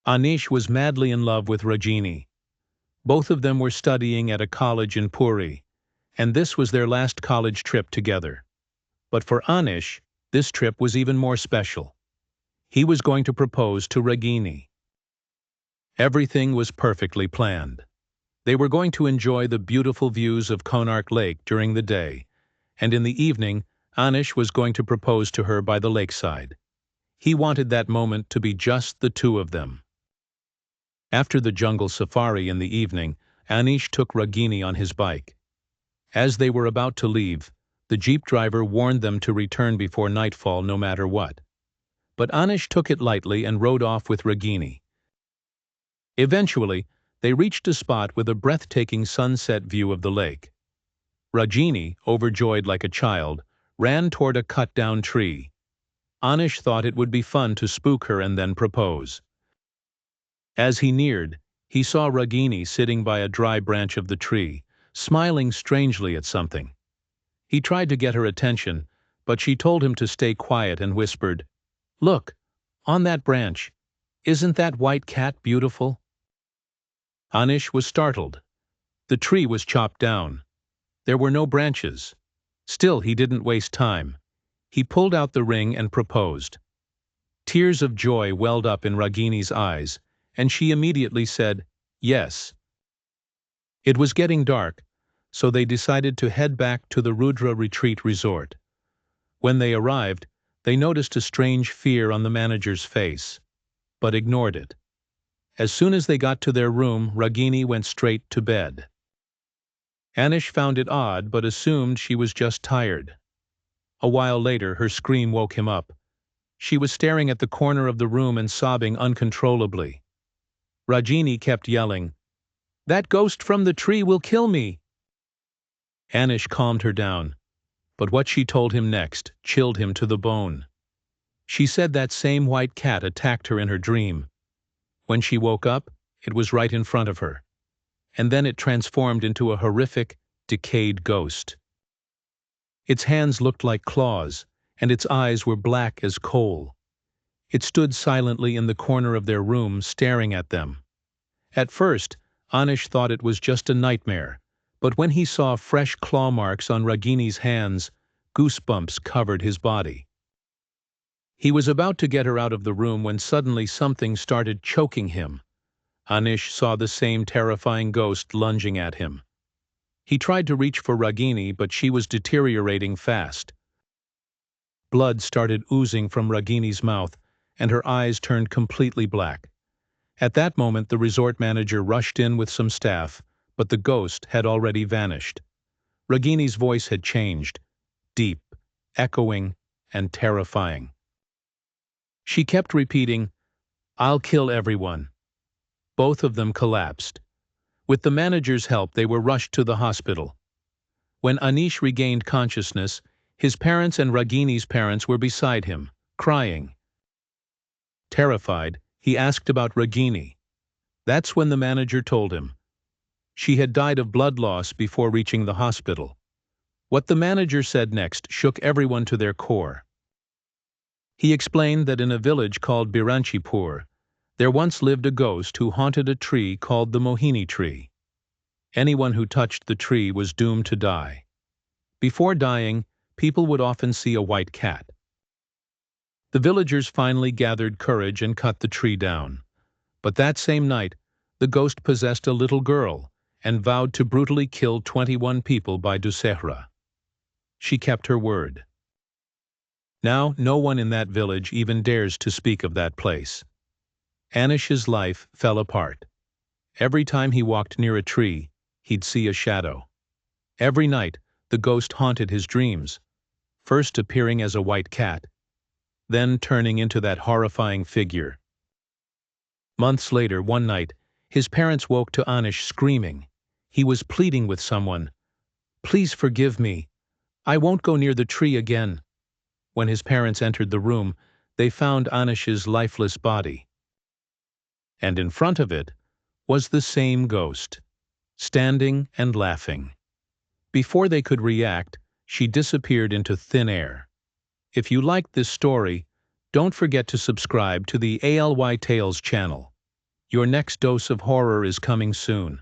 Anish was madly in love with Rajini. Both of them were studying at a college in Puri, and this was their last college trip together. But for Anish, this trip was even more special. He was going to propose to Ragini. Everything was perfectly planned. They were going to enjoy the beautiful views of Konark Lake during the day, and in the evening, Anish was going to propose to her by the lakeside. He wanted that moment to be just the two of them. After the jungle safari in the evening, Anish took Ragini on his bike. As they were about to leave, the jeep driver warned them to return before nightfall no matter what. But Anish took it lightly and rode off with Ragini. Eventually, they reached a spot with a breathtaking sunset view of the lake. Ragini, overjoyed like a child, ran toward a cut-down tree. Anish thought it would be fun to spook her and then propose. As he neared, he saw Ragini sitting by a dry branch of the tree, smiling strangely at something. He tried to get her attention, but she told him to stay quiet and whispered, "Look, on that branch. Isn't that white cat beautiful?" Anish was startled. The tree was chopped down. There were no branches. Still, he didn't waste time. He pulled out the ring and proposed. Tears of joy welled up in Ragini's eyes, and she immediately said, "Yes." It was getting dark, so they decided to head back to the Rudra Retreat Resort. When they arrived, they noticed a strange fear on the manager's face, but ignored it. As soon as they got to their room, Ragini went straight to bed. Anish found it odd but assumed she was just tired. A while later, her scream woke him up. She was staring at the corner of the room and sobbing uncontrollably. Ragini kept yelling, "That ghost from the tree will kill me!" Anish calmed her down, but what she told him next chilled him to the bone. She said that same white cat attacked her in her dream. When she woke up, it was right in front of her, and then it transformed into a horrific, decayed ghost. Its hands looked like claws, and its eyes were black as coal. It stood silently in the corner of their room, staring at them. At first, Anish thought it was just a nightmare, but when he saw fresh claw marks on Ragini's hands, goosebumps covered his body. He was about to get her out of the room when suddenly something started choking him. Anish saw the same terrifying ghost lunging at him. He tried to reach for Ragini, but she was deteriorating fast. Blood started oozing from Ragini's mouth, and her eyes turned completely black. At that moment, the resort manager rushed in with some staff, but the ghost had already vanished. Ragini's voice had changed, deep, echoing, and terrifying. She kept repeating, "I'll kill everyone." Both of them collapsed. With the manager's help, they were rushed to the hospital. When Anish regained consciousness, his parents and Ragini's parents were beside him, crying. Terrified, he asked about Ragini. That's when the manager told him. She had died of blood loss before reaching the hospital. What the manager said next shook everyone to their core. He explained that in a village called Biranchipur, there once lived a ghost who haunted a tree called the Mohini Tree. Anyone who touched the tree was doomed to die. Before dying, people would often see a white cat. The villagers finally gathered courage and cut the tree down. But that same night, the ghost possessed a little girl and vowed to brutally kill 21 people by Dussehra. She kept her word. Now, no one in that village even dares to speak of that place. Anish's life fell apart. Every time he walked near a tree, he'd see a shadow. Every night, the ghost haunted his dreams, first appearing as a white cat, then turning into that horrifying figure. Months later, one night, his parents woke to Anish screaming. He was pleading with someone, "Please forgive me. I won't go near the tree again." When his parents entered the room, they found Anish's lifeless body. And in front of it was the same ghost, standing and laughing. Before they could react, she disappeared into thin air. If you liked this story, don't forget to subscribe to the ALY Tales channel. Your next dose of horror is coming soon.